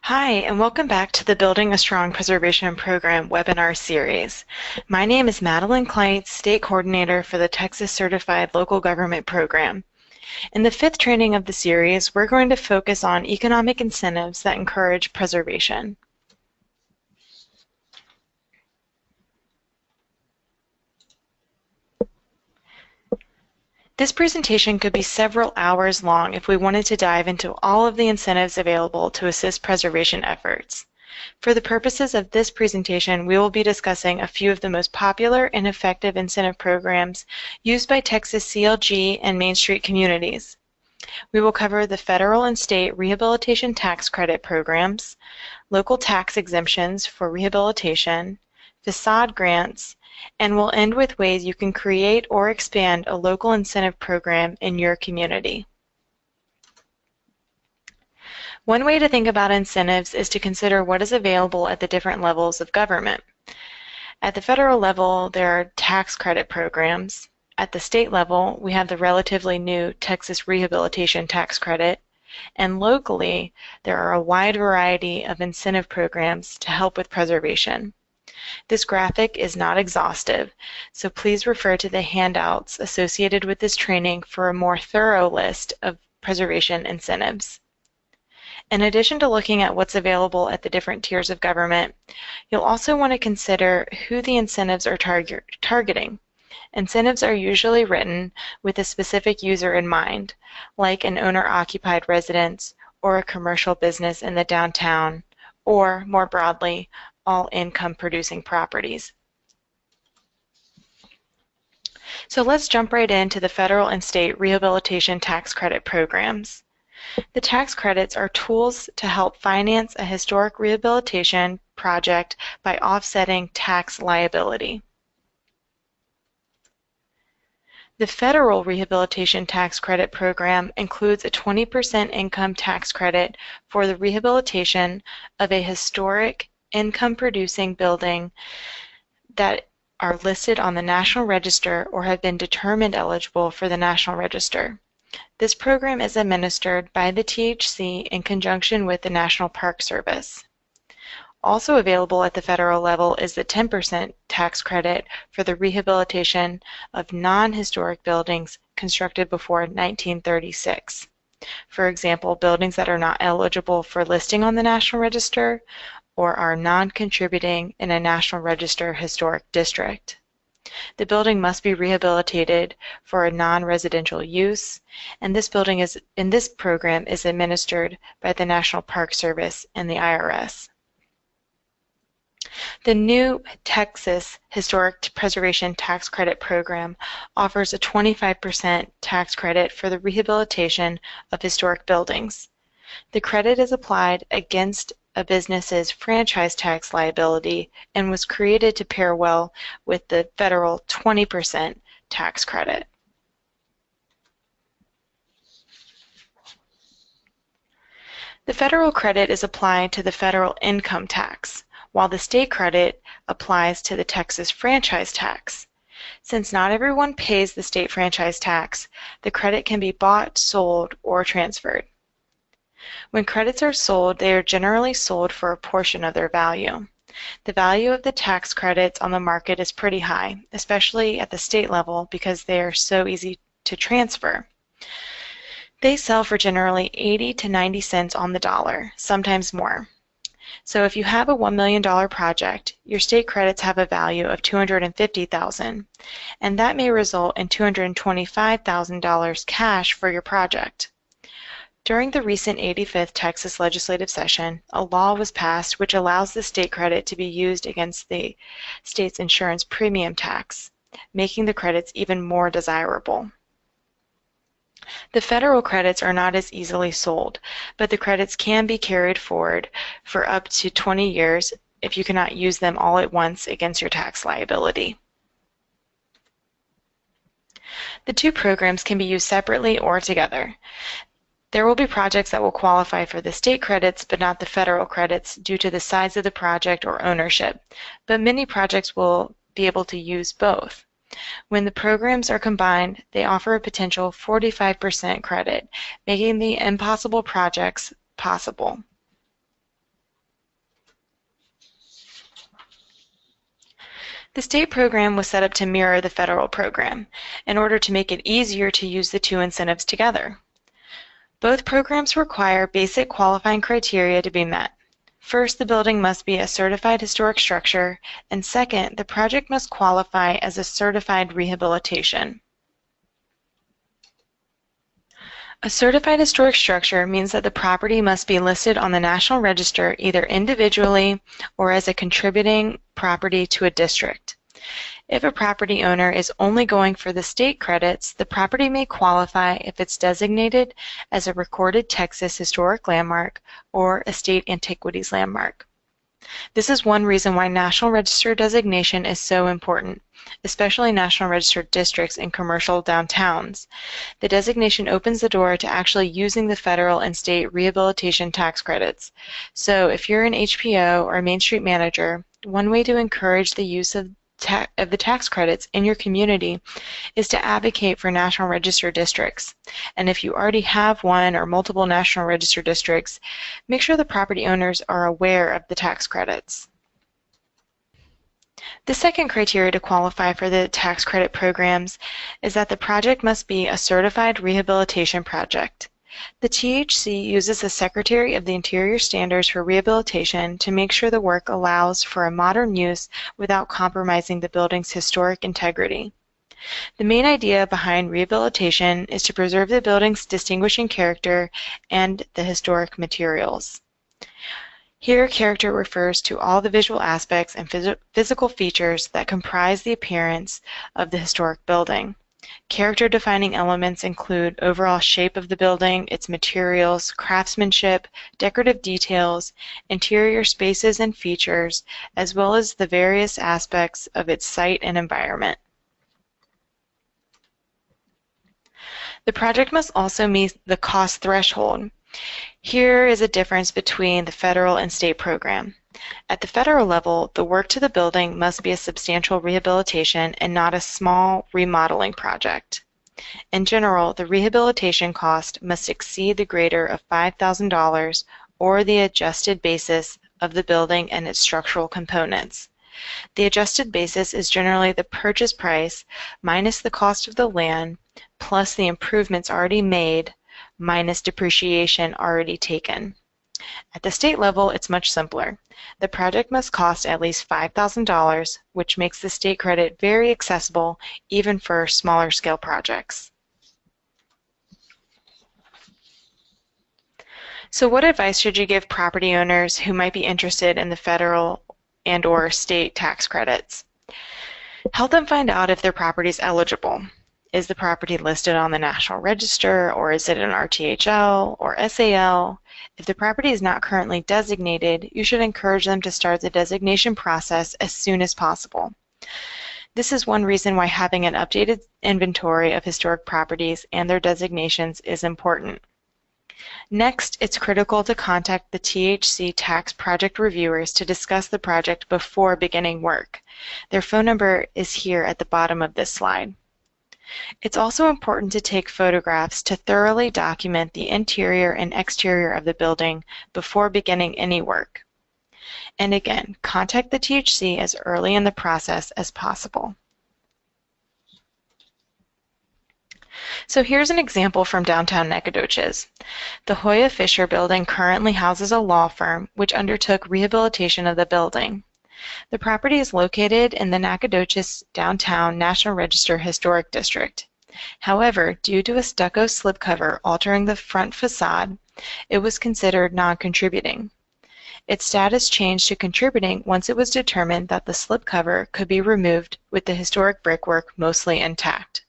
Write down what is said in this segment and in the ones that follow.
Hi, and welcome back to the Building a Strong Preservation Program webinar series. My name is Madeline Kleitz, State Coordinator for the Texas Certified Local Government Program. In the fifth training of the series, we're going to focus on economic incentives that encourage preservation. This presentation could be several hours long if we wanted to dive into all of the incentives available to assist preservation efforts. For the purposes of this presentation, we will be discussing a few of the most popular and effective incentive programs used by Texas CLG and Main Street communities. We will cover the federal and state rehabilitation tax credit programs, local tax exemptions for rehabilitation, facade grants, and we'll end with ways you can create or expand a local incentive program in your community. One way to think about incentives is to consider what is available at the different levels of government. At the federal level, there are tax credit programs. At the state level, we have the relatively new Texas Rehabilitation Tax Credit. And locally, there are a wide variety of incentive programs to help with preservation. This graphic is not exhaustive, so please refer to the handouts associated with this training for a more thorough list of preservation incentives. In addition to looking at what's available at the different tiers of government, you'll also want to consider who the incentives are targeting. Incentives are usually written with a specific user in mind, like an owner-occupied residence or a commercial business in the downtown, or, more broadly, all income-producing properties. So let's jump right into the federal and state rehabilitation tax credit programs. The tax credits are tools to help finance a historic rehabilitation project by offsetting tax liability. The federal rehabilitation tax credit program includes a 20% income tax credit for the rehabilitation of a historic income-producing building that are listed on the National Register or have been determined eligible for the National Register. This program is administered by the THC in conjunction with the National Park Service. Also available at the federal level is the 10% tax credit for the rehabilitation of non-historic buildings constructed before 1936. For example, buildings that are not eligible for listing on the National Register or are non-contributing in a National Register historic district. The building must be rehabilitated for a non-residential use, and this building in this program is administered by the National Park Service and the IRS. The new Texas Historic Preservation Tax Credit Program offers a 25% tax credit for the rehabilitation of historic buildings. The credit is applied against a business's franchise tax liability and was created to pair well with the federal 20% tax credit. The federal credit is applied to the federal income tax, while the state credit applies to the Texas franchise tax. Since not everyone pays the state franchise tax, the credit can be bought, sold, or transferred. When credits are sold, they are generally sold for a portion of their value. The value of the tax credits on the market is pretty high, especially at the state level because they are so easy to transfer. They sell for generally 80 to 90 cents on the dollar, sometimes more. So if you have a $1 million project, your state credits have a value of $250,000, and that may result in $225,000 cash for your project. During the recent 85th Texas legislative session, a law was passed which allows the state credit to be used against the state's insurance premium tax, making the credits even more desirable. The federal credits are not as easily sold, but the credits can be carried forward for up to 20 years if you cannot use them all at once against your tax liability. The two programs can be used separately or together. There will be projects that will qualify for the state credits but not the federal credits due to the size of the project or ownership, but many projects will be able to use both. When the programs are combined, they offer a potential 45% credit, making the impossible projects possible. The state program was set up to mirror the federal program in order to make it easier to use the two incentives together. Both programs require basic qualifying criteria to be met. First, the building must be a certified historic structure, and second, the project must qualify as a certified rehabilitation. A certified historic structure means that the property must be listed on the National Register either individually or as a contributing property to a district. If a property owner is only going for the state credits, the property may qualify if it's designated as a recorded Texas historic landmark or a state antiquities landmark. This is one reason why National Register designation is so important, especially National Register districts in commercial downtowns. The designation opens the door to actually using the federal and state rehabilitation tax credits. So if you're an HPO or a Main Street manager, one way to encourage the use of the tax credits in your community is to advocate for National Register districts. And if you already have one or multiple National Register districts, make sure the property owners are aware of the tax credits. The second criteria to qualify for the tax credit programs is that the project must be a certified rehabilitation project. The THC uses the Secretary of the Interior standards for rehabilitation to make sure the work allows for a modern use without compromising the building's historic integrity. The main idea behind rehabilitation is to preserve the building's distinguishing character and the historic materials. Here, character refers to all the visual aspects and physical features that comprise the appearance of the historic building. Character-defining elements include overall shape of the building, its materials, craftsmanship, decorative details, interior spaces and features, as well as the various aspects of its site and environment. The project must also meet the cost threshold. Here is a difference between the federal and state program. At the federal level, the work to the building must be a substantial rehabilitation and not a small remodeling project. In general, the rehabilitation cost must exceed the greater of $5,000 or the adjusted basis of the building and its structural components. The adjusted basis is generally the purchase price minus the cost of the land plus the improvements already made minus depreciation already taken. At the state level, it's much simpler. The project must cost at least $5,000, which makes the state credit very accessible even for smaller scale projects. So what advice should you give property owners who might be interested in the federal and/or state tax credits? Help them find out if their property is eligible. Is the property listed on the National Register, or is it an RTHL or SAL? If the property is not currently designated, you should encourage them to start the designation process as soon as possible. This is one reason why having an updated inventory of historic properties and their designations is important. Next, it's critical to contact the THC tax project reviewers to discuss the project before beginning work. Their phone number is here at the bottom of this slide. It's also important to take photographs to thoroughly document the interior and exterior of the building before beginning any work. And again, contact the THC as early in the process as possible. So here's an example from downtown Nacogdoches. The Hoya Fisher building currently houses a law firm which undertook rehabilitation of the building. The property is located in the Nacogdoches Downtown National Register Historic District. However, due to a stucco slipcover altering the front facade, it was considered non-contributing. Its status changed to contributing once it was determined that the slipcover could be removed with the historic brickwork mostly intact.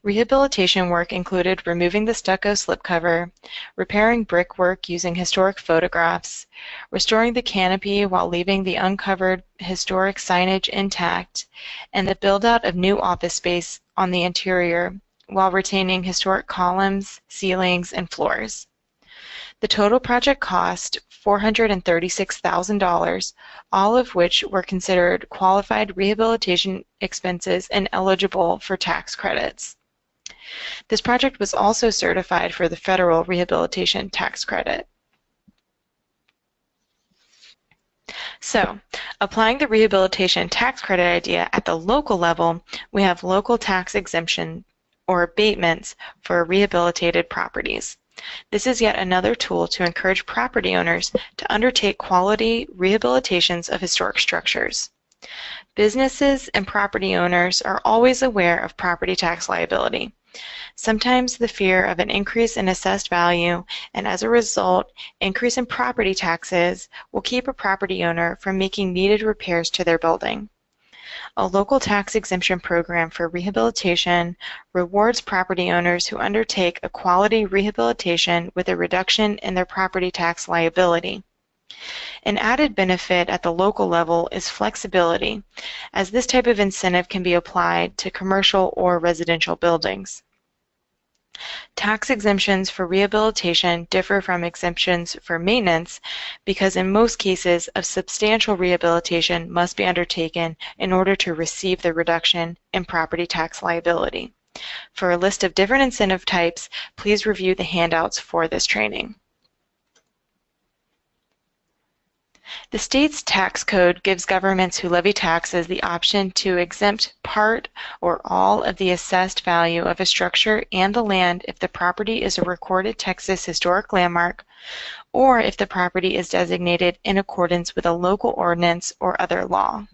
Rehabilitation work included removing the stucco slipcover, repairing brickwork using historic photographs, restoring the canopy while leaving the uncovered historic signage intact, and the build-out of new office space on the interior while retaining historic columns, ceilings, and floors. The total project cost $436,000, all of which were considered qualified rehabilitation expenses and eligible for tax credits. This project was also certified for the federal rehabilitation tax credit. So, applying the rehabilitation tax credit idea at the local level, we have local tax exemption or abatements for rehabilitated properties. This is yet another tool to encourage property owners to undertake quality rehabilitations of historic structures. Businesses and property owners are always aware of property tax liability. Sometimes the fear of an increase in assessed value and, as a result, increase in property taxes will keep a property owner from making needed repairs to their building. A local tax exemption program for rehabilitation rewards property owners who undertake a quality rehabilitation with a reduction in their property tax liability. An added benefit at the local level is flexibility, as this type of incentive can be applied to commercial or residential buildings. Tax exemptions for rehabilitation differ from exemptions for maintenance because in most cases a substantial rehabilitation must be undertaken in order to receive the reduction in property tax liability. For a list of different incentive types, please review the handouts for this training. The state's tax code gives governments who levy taxes the option to exempt part or all of the assessed value of a structure and the land if the property is a recorded Texas historic landmark or if the property is designated in accordance with a local ordinance or other law.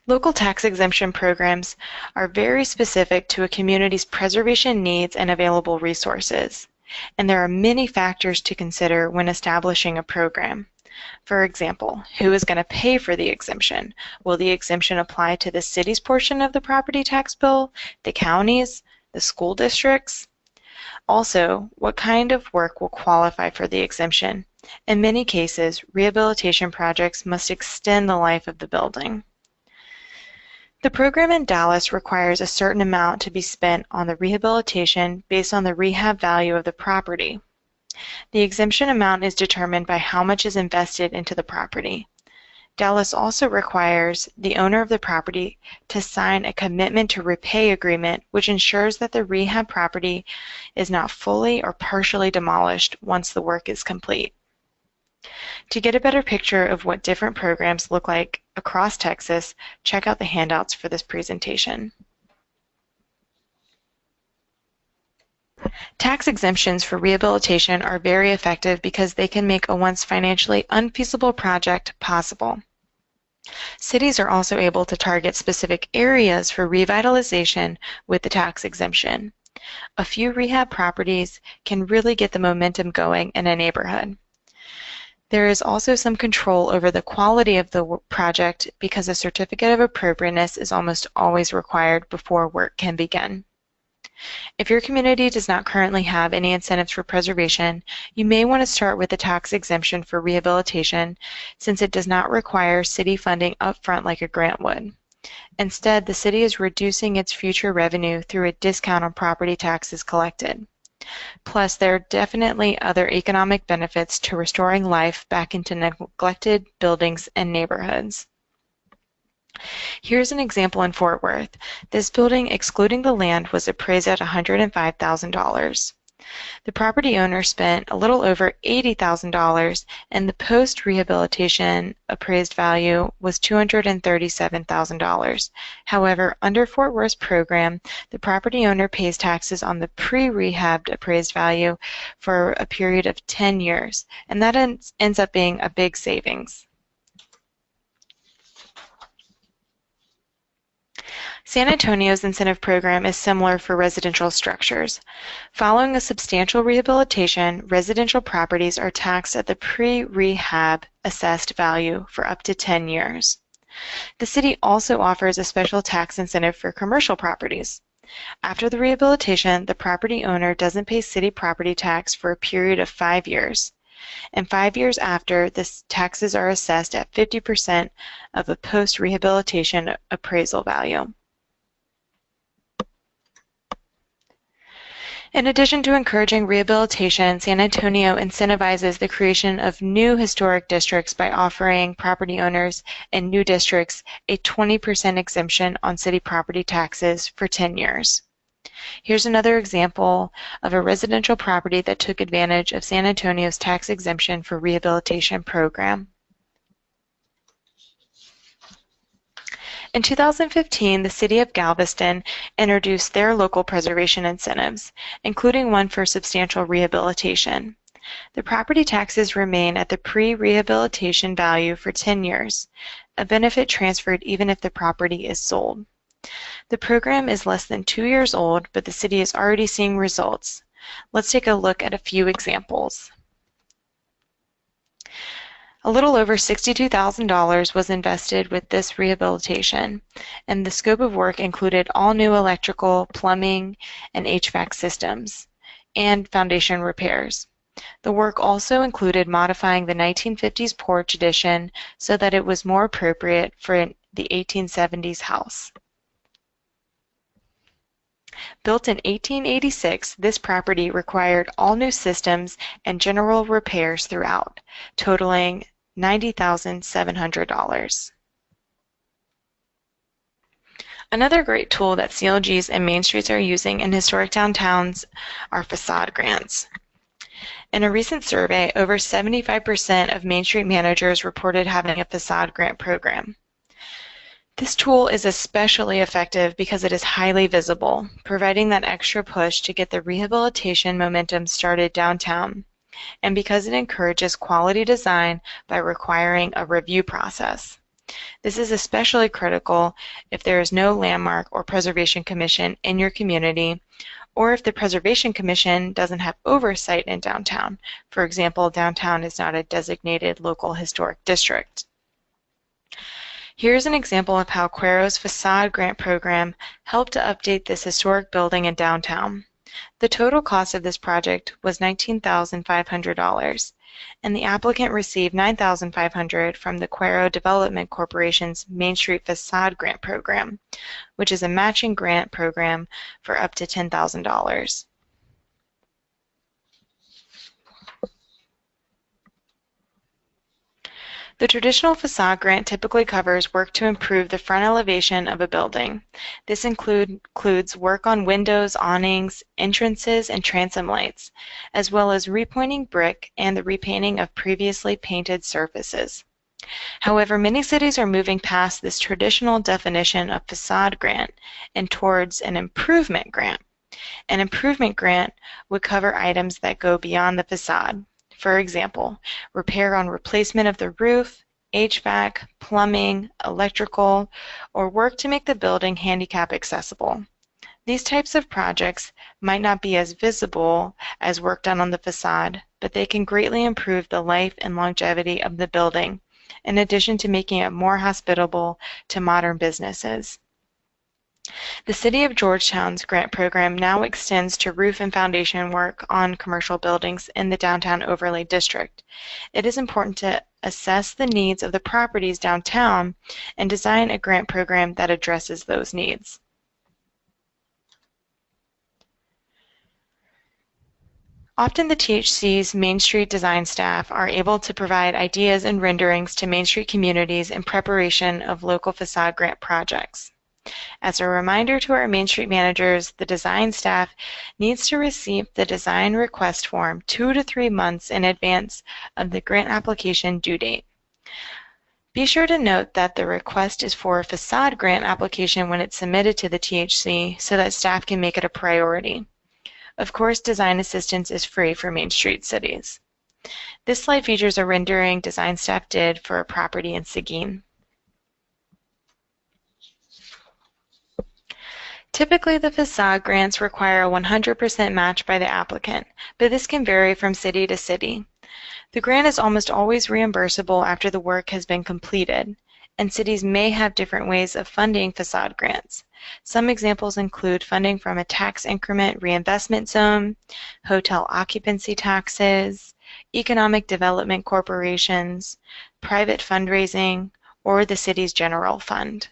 Local tax exemption programs are very specific to a community's preservation needs and available resources, and there are many factors to consider when establishing a program. For example, who is going to pay for the exemption? Will the exemption apply to the city's portion of the property tax bill, the counties, the school districts? Also, what kind of work will qualify for the exemption? In many cases, rehabilitation projects must extend the life of the building. The program in Dallas requires a certain amount to be spent on the rehabilitation based on the rehab value of the property. The exemption amount is determined by how much is invested into the property. Dallas also requires the owner of the property to sign a commitment to repay agreement, which ensures that the rehab property is not fully or partially demolished once the work is complete. To get a better picture of what different programs look like across Texas, check out the handouts for this presentation. Tax exemptions for rehabilitation are very effective because they can make a once financially unfeasible project possible. Cities are also able to target specific areas for revitalization with the tax exemption. A few rehab properties can really get the momentum going in a neighborhood. There is also some control over the quality of the project because a certificate of appropriateness is almost always required before work can begin. If your community does not currently have any incentives for preservation, you may want to start with the tax exemption for rehabilitation since it does not require city funding upfront like a grant would. Instead, the city is reducing its future revenue through a discount on property taxes collected. Plus, there are definitely other economic benefits to restoring life back into neglected buildings and neighborhoods. Here's an example in Fort Worth. This building, excluding the land, was appraised at $105,000. The property owner spent a little over $80,000, and the post-rehabilitation appraised value was $237,000. However, under Fort Worth's program, the property owner pays taxes on the pre-rehabbed appraised value for a period of 10 years, and that ends up being a big savings. San Antonio's incentive program is similar for residential structures. Following a substantial rehabilitation, residential properties are taxed at the pre-rehab assessed value for up to 10 years. The city also offers a special tax incentive for commercial properties. After the rehabilitation, the property owner doesn't pay city property tax for a period of 5 years. And 5 years after, the taxes are assessed at 50% of the post-rehabilitation appraisal value. In addition to encouraging rehabilitation, San Antonio incentivizes the creation of new historic districts by offering property owners in new districts a 20% exemption on city property taxes for 10 years. Here's another example of a residential property that took advantage of San Antonio's tax exemption for rehabilitation program. In 2015, the City of Galveston introduced their local preservation incentives, including one for substantial rehabilitation. The property taxes remain at the pre-rehabilitation value for 10 years, a benefit transferred even if the property is sold. The program is less than 2 years old, but the city is already seeing results. Let's take a look at a few examples. A little over $62,000 was invested with this rehabilitation, and the scope of work included all new electrical, plumbing, and HVAC systems, and foundation repairs. The work also included modifying the 1950s porch addition so that it was more appropriate for the 1870s house. Built in 1886, this property required all new systems and general repairs throughout, totaling $90,700. Another great tool that CLGs and Main Streets are using in historic downtowns are facade grants. In a recent survey, over 75% of Main Street managers reported having a facade grant program. This tool is especially effective because it is highly visible, providing that extra push to get the rehabilitation momentum started downtown, and because it encourages quality design by requiring a review process. This is especially critical if there is no landmark or preservation commission in your community, or if the Preservation Commission doesn't have oversight in downtown. For example, downtown is not a designated local historic district. Here's an example of how Cuero's facade grant program helped to update this historic building in downtown. The total cost of this project was $19,500, and the applicant received $9,500 from the Cuero Development Corporation's Main Street Facade Grant Program, which is a matching grant program for up to $10,000. The traditional facade grant typically covers work to improve the front elevation of a building. This includes work on windows, awnings, entrances, and transom lights, as well as repointing brick and the repainting of previously painted surfaces. However, many cities are moving past this traditional definition of facade grant and towards an improvement grant. An improvement grant would cover items that go beyond the facade. For example, repair on replacement of the roof, HVAC, plumbing, electrical, or work to make the building handicap accessible. These types of projects might not be as visible as work done on the facade, but they can greatly improve the life and longevity of the building, in addition to making it more hospitable to modern businesses. The City of Georgetown's grant program now extends to roof and foundation work on commercial buildings in the Downtown Overlay District. It is important to assess the needs of the properties downtown and design a grant program that addresses those needs. Often the THC's Main Street design staff are able to provide ideas and renderings to Main Street communities in preparation of local facade grant projects. As a reminder to our Main Street managers, the design staff needs to receive the design request form 2 to 3 months in advance of the grant application due date. Be sure to note that the request is for a facade grant application when it's submitted to the THC so that staff can make it a priority. Of course, design assistance is free for Main Street cities. This slide features a rendering design staff did for a property in Seguin. Typically, the facade grants require a 100% match by the applicant, but this can vary from city to city. The grant is almost always reimbursable after the work has been completed, and cities may have different ways of funding facade grants. Some examples include funding from a tax increment reinvestment zone, hotel occupancy taxes, economic development corporations, private fundraising, or the city's general fund.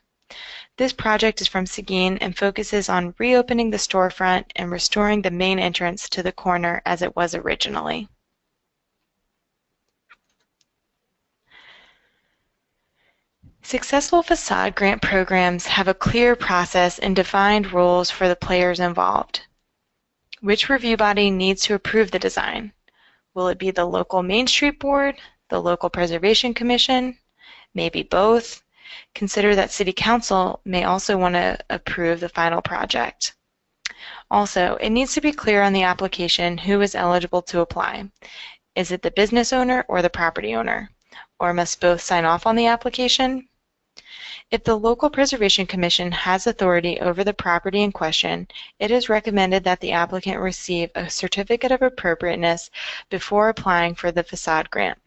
This project is from Seguin and focuses on reopening the storefront and restoring the main entrance to the corner as it was originally. Successful facade grant programs have a clear process and defined rules for the players involved. Which review body needs to approve the design? Will it be the local Main Street Board, the local Preservation Commission, maybe both? Consider that City Council may also want to approve the final project. Also, it needs to be clear on the application who is eligible to apply. Is it the business owner or the property owner? Or must both sign off on the application? If the local Preservation Commission has authority over the property in question, it is recommended that the applicant receive a certificate of appropriateness before applying for the facade grant.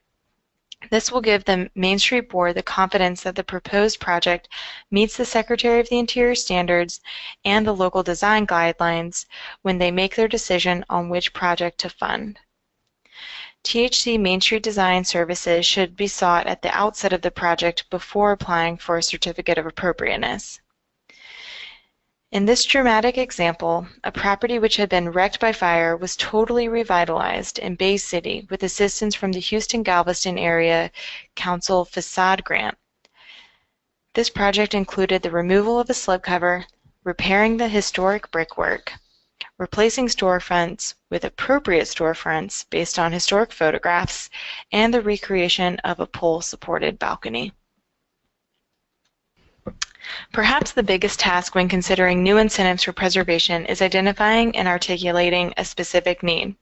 This will give the Main Street Board the confidence that the proposed project meets the Secretary of the Interior standards and the local design guidelines when they make their decision on which project to fund. THC Main Street Design Services should be sought at the outset of the project before applying for a certificate of appropriateness. In this dramatic example, a property which had been wrecked by fire was totally revitalized in Bay City with assistance from the Houston-Galveston Area Council Facade Grant. This project included the removal of a slipcover, repairing the historic brickwork, replacing storefronts with appropriate storefronts based on historic photographs, and the recreation of a pole-supported balcony. Perhaps the biggest task when considering new incentives for preservation is identifying and articulating a specific need.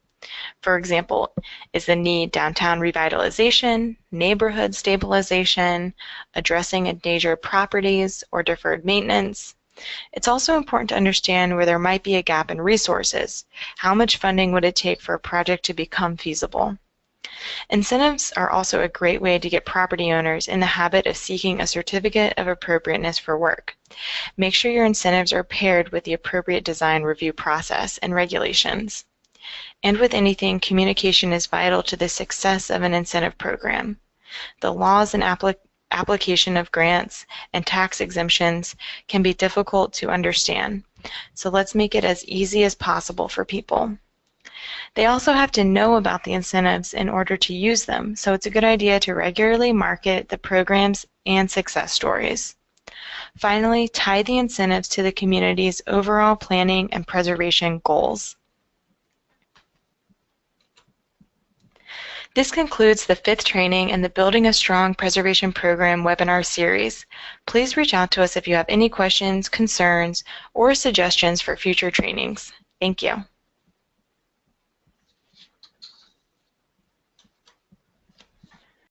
For example, is the need downtown revitalization, neighborhood stabilization, addressing endangered properties, or deferred maintenance? It's also important to understand where there might be a gap in resources. How much funding would it take for a project to become feasible? Incentives are also a great way to get property owners in the habit of seeking a certificate of appropriateness for work. Make sure your incentives are paired with the appropriate design review process and regulations. And with anything, communication is vital to the success of an incentive program. The laws and application of grants and tax exemptions can be difficult to understand, so let's make it as easy as possible for people. They also have to know about the incentives in order to use them, so it's a good idea to regularly market the programs and success stories. Finally, tie the incentives to the community's overall planning and preservation goals. This concludes the 5th training in the Building a Strong Preservation Program webinar series. Please reach out to us if you have any questions, concerns, or suggestions for future trainings. Thank you.